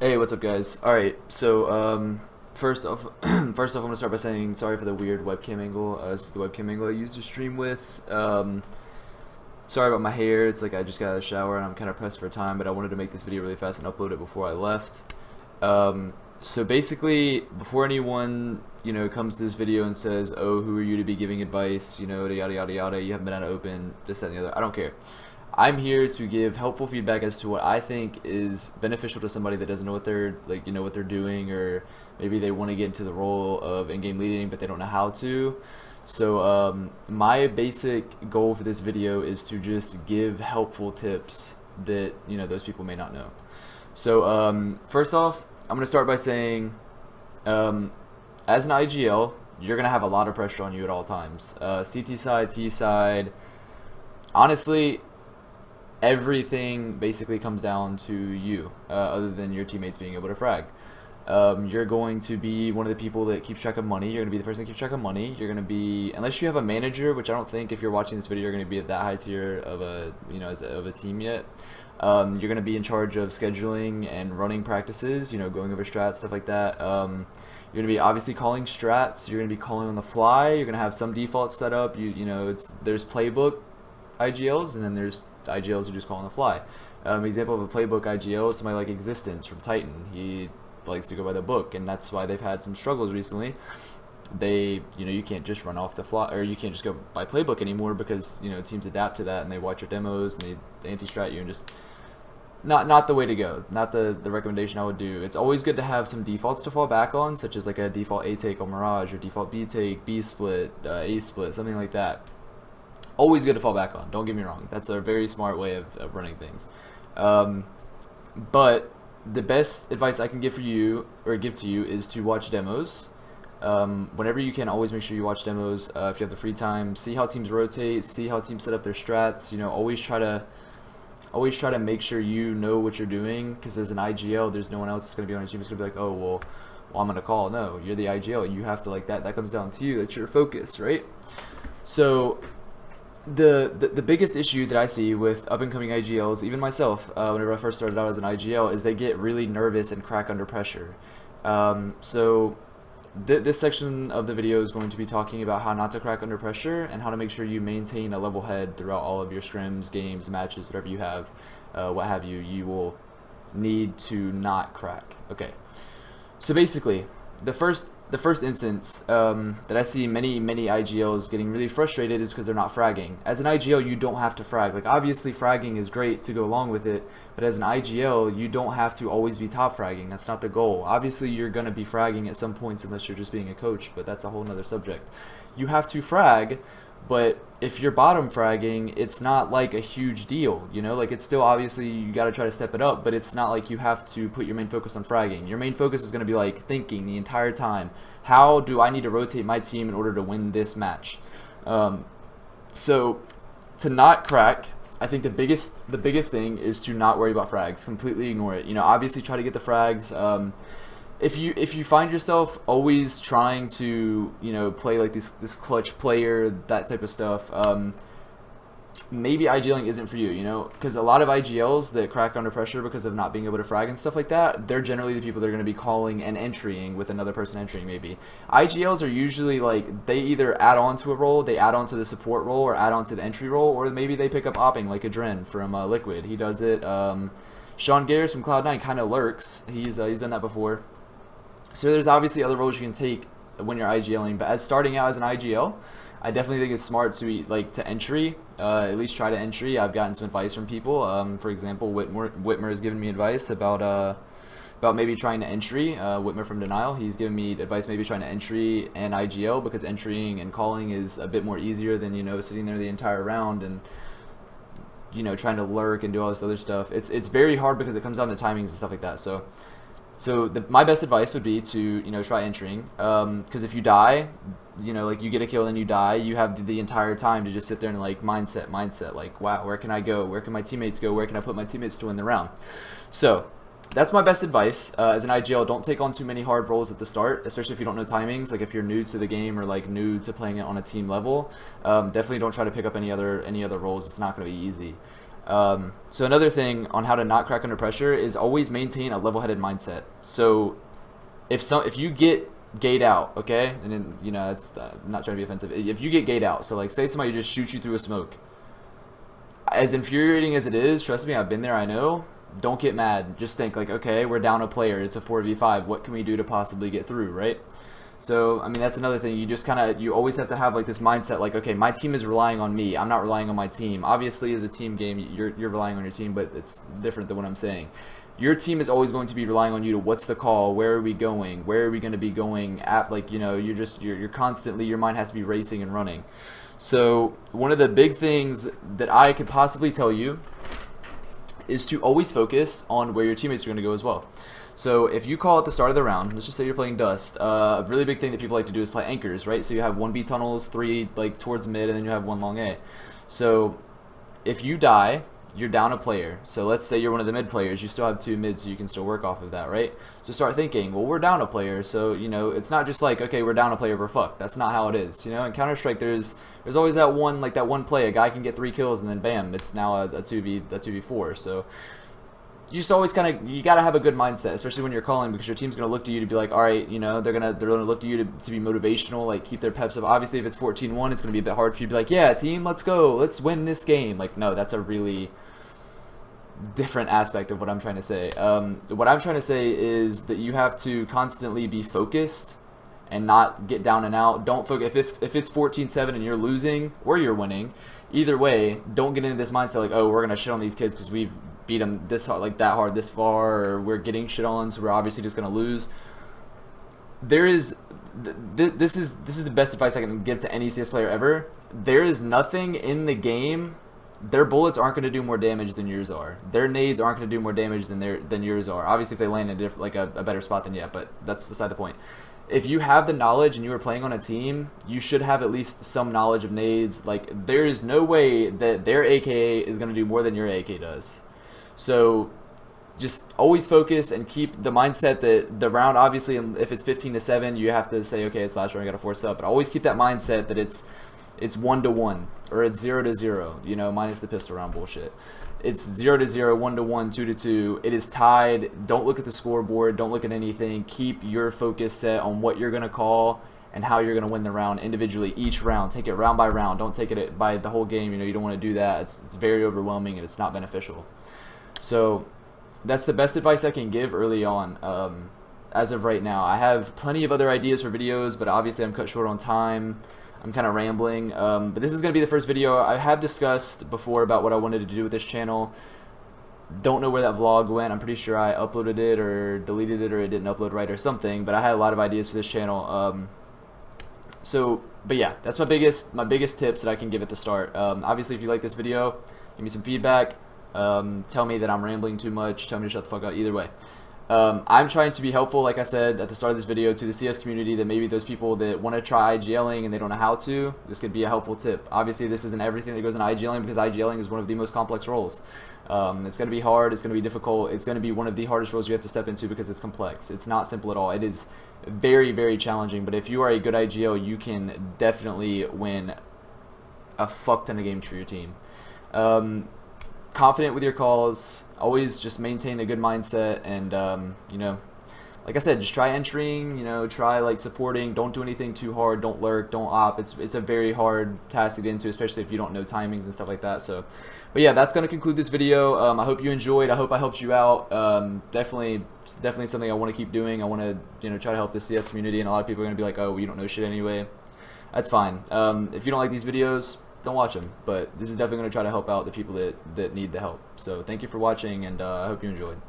Hey, what's up, guys? All right, so first off, first off, I'm gonna start by saying sorry for the weird webcam angle. This is the webcam angle I used to stream with. Sorry about my hair. It's like I just got out of the shower and I'm kind of pressed for time, but I wanted to make this video really fast and upload it before I left. So basically, before anyone comes to this video and says, "Oh, who are you to be giving advice?" Yada yada yada. You haven't been out of open, this, that, and the other. I don't care. I'm here to give helpful feedback as to what I think is beneficial to somebody that doesn't know what they're what they're doing, or maybe they want to get into the role of in-game leading but they don't know how to. So my basic goal for this video is to just give helpful tips that those people may not know. So first off, I'm gonna start by saying, as an IGL, you're gonna have a lot of pressure on you at all times. CT side, T side, honestly, everything basically comes down to you, other than your teammates being able to frag. You're going to be one of the people that keeps track of money. You're going to be the person that keeps track of money. You're going to be, unless you have a manager, which I don't think if you're watching this video you're going to be at that high tier of a team yet. You're going to be in charge of scheduling and running practices, going over strats, stuff like that. You're going to be obviously calling strats. You're going to be calling on the fly. You're going to have some defaults set up. There's playbook IGLs, and then there's IGLs who just call on the fly. Example of a playbook IGL is somebody like Existence from Titan. He likes to go by the book, and that's why they've had some struggles recently. You can't just run off the fly, or you can't just go by playbook anymore, because teams adapt to that and they watch your demos and they anti-strat you, and just not the way to go. Not the recommendation I would do. It's always good to have some defaults to fall back on, such as like a default A take on Mirage, or default B take, B split, A split, something like that. Always good to fall back on, don't get me wrong. That's a very smart way of running things. But the best advice I can give to you is to watch demos. Whenever you can, always make sure you watch demos. If you have the free time, see how teams rotate, see how teams set up their strats. Always try to make sure you know what you're doing, because as an IGL, there's no one else that's going to be on your team. It's going to be like, oh, well, I'm going to call. No, you're the IGL. You have to, that comes down to you. That's your focus, right? So the biggest issue that I see with up-and-coming IGLs, even myself, whenever I first started out as an IGL, is they get really nervous and crack under pressure. This section of the video is going to be talking about how not to crack under pressure, and how to make sure you maintain a level head throughout all of your scrims, games, matches, whatever you have, what have you. You will need to not crack. Okay, so basically, the first instance that I see many IGLs getting really frustrated is because they're not fragging. As an IGL, you don't have to frag. Like, obviously fragging is great to go along with it, but as an IGL, you don't have to always be top fragging. That's not the goal. Obviously, you're going to be fragging at some points unless you're just being a coach, but that's a whole nother subject. You have to frag, but if you're bottom fragging, it's not like a huge deal, like, it's still, obviously you got to try to step it up, but it's not like you have to put your main focus on fragging. Your main focus is going to be like thinking the entire time, how do I need to rotate my team in order to win this match? So to not crack, I think the biggest thing is to not worry about frags. Completely ignore it. Obviously try to get the frags. If you find yourself always trying to play like this clutch player, that type of stuff, maybe IGLing isn't for you, because a lot of IGLs that crack under pressure because of not being able to frag and stuff like that, they're generally the people that are going to be calling and entrying with another person entering. Maybe IGLs are usually like, they either add on to a role, they add on to the support role, or add on to the entry role, or maybe they pick up opping like a Dren from Liquid. He does it. Sean Garris from Cloud9 kind of lurks. He's done that before. So there's obviously other roles you can take when you're IGLing, but as starting out as an IGL, I definitely think it's smart to entry, at least try to entry. I've gotten some advice from people. For example, Whitmer has given me advice about maybe trying to entry. Whitmer from Denial, he's given me advice maybe trying to entry and IGL, because entrying and calling is a bit more easier than sitting there the entire round and trying to lurk and do all this other stuff. It's very hard because it comes down to timings and stuff like that. So my best advice would be to try entering, because if you die, like you get a kill and then you die, you have the entire time to just sit there and like mindset, like, wow, where can I go? Where can my teammates go? Where can I put my teammates to win the round? So that's my best advice. As an IGL, don't take on too many hard roles at the start, especially if you don't know timings. Like if you're new to the game, or like new to playing it on a team level, definitely don't try to pick up any other roles. It's not going to be easy. So another thing on how to not crack under pressure is always maintain a level-headed mindset. So if you get gate out, okay, and then, you know, it's not trying to be offensive. If you get gate out, so like say somebody just shoots you through a smoke, as infuriating as it is, trust me, I've been there, I know. Don't get mad. Just think like, okay, we're down a player. It's a 4v5. What can we do to possibly get through, right? So, I mean, that's another thing. You just you always have to have like this mindset like, okay, my team is relying on me. I'm not relying on my team. Obviously, as a team game, you're relying on your team, but it's different than what I'm saying. Your team is always going to be relying on you to what's the call, where are we going, where are we going to be going at, like, you know, you're constantly, your mind has to be racing and running. So one of the big things that I could possibly tell you is to always focus on where your teammates are going to go as well. So if you call at the start of the round, let's just say you're playing Dust, a really big thing that people like to do is play anchors, right? So you have 1B tunnels, 3 like towards mid, and then you have 1 long A. So if you die, you're down a player. So let's say you're one of the mid players, you still have 2 mids, so you can still work off of that, right? So start thinking, well, we're down a player, so, you know, it's not just like, okay, we're down a player, we're fucked. That's not how it is, you know. In Counter-Strike, there's always that one play, a guy can get 3 kills, and then bam, it's now a 2v4. So you just always you gotta have a good mindset, especially when you're calling, because your team's gonna look to you to be like, all right, you know, they're gonna look to you to be motivational, like keep their peps up. Obviously, if it's 14-1, it's gonna be a bit hard for you to be like, yeah, team, let's go, let's win this game. Like, no, that's a really different aspect of what I'm trying to say. What I'm trying to say is that you have to constantly be focused and not get down and out. Don't focus if it's 14-7 and you're losing or you're winning. Either way, don't get into this mindset like, oh, we're gonna shit on these kids because we've beat them this hard, like that hard, this far, or we're getting shit on, so we're obviously just gonna lose. This is the best advice I can give to any CS player ever. There is nothing in the game. Their bullets aren't going to do more damage than yours are. Their nades aren't going to do more damage than yours are. Obviously, if they land in a better spot than yet, but that's beside the point. If you have the knowledge and you are playing on a team, you should have at least some knowledge of nades. Like, there is no way that their AKA is going to do more than your AK does. So just always focus and keep the mindset that the round, obviously, if it's 15-7, you have to say, okay, it's last round, I got to force up. But always keep that mindset that it's 1-1 or it's 0-0, you know, minus the pistol round bullshit. It's 0-0, 1-1, 2-2. It is tied. Don't look at the scoreboard. Don't look at anything. Keep your focus set on what you're going to call and how you're going to win the round individually, each round. Take it round by round. Don't take it by the whole game. You know, you don't want to do that. It's very overwhelming and it's not beneficial. So that's the best advice I can give early on. As of right now, I have plenty of other ideas for videos, but obviously I'm cut short on time. I'm kind of rambling, but this is going to be the first video. I have discussed before about what I wanted to do with this channel. Don't know where that vlog went. I'm pretty sure I uploaded it or deleted it or it didn't upload right or something, but I had a lot of ideas for this channel. But yeah, that's my biggest tips that I can give at the start. Obviously, if you like this video, give me some feedback. Tell me that I'm rambling too much. Tell me to shut the fuck up. Either way. I'm trying to be helpful, like I said at the start of this video, to the CS community, that maybe those people that want to try IGLing and they don't know how to, this could be a helpful tip. Obviously, this isn't everything that goes in IGLing, because IGLing is one of the most complex roles. It's going to be hard, it's going to be difficult, it's going to be one of the hardest roles you have to step into because it's complex. It's not simple at all. It is very, very challenging, but if you are a good IGL, you can definitely win a fuck ton of games for your team. Confident with your calls, always just maintain a good mindset, and you know, like I said, just try entering, you know, try like supporting. Don't do anything too hard, don't lurk, don't op. It's a very hard task to get into, especially if you don't know timings and stuff like that. So but yeah, that's going to conclude this video. I hope you enjoyed. I hope I helped you out. Definitely something I want to keep doing. I want to, you know, try to help the CS community, and a lot of people are going to be like, oh, you don't know shit anyway. That's fine. If you don't like these videos, don't watch them, but this is definitely going to try to help out the people that need the help. So thank you for watching, and I hope you enjoyed.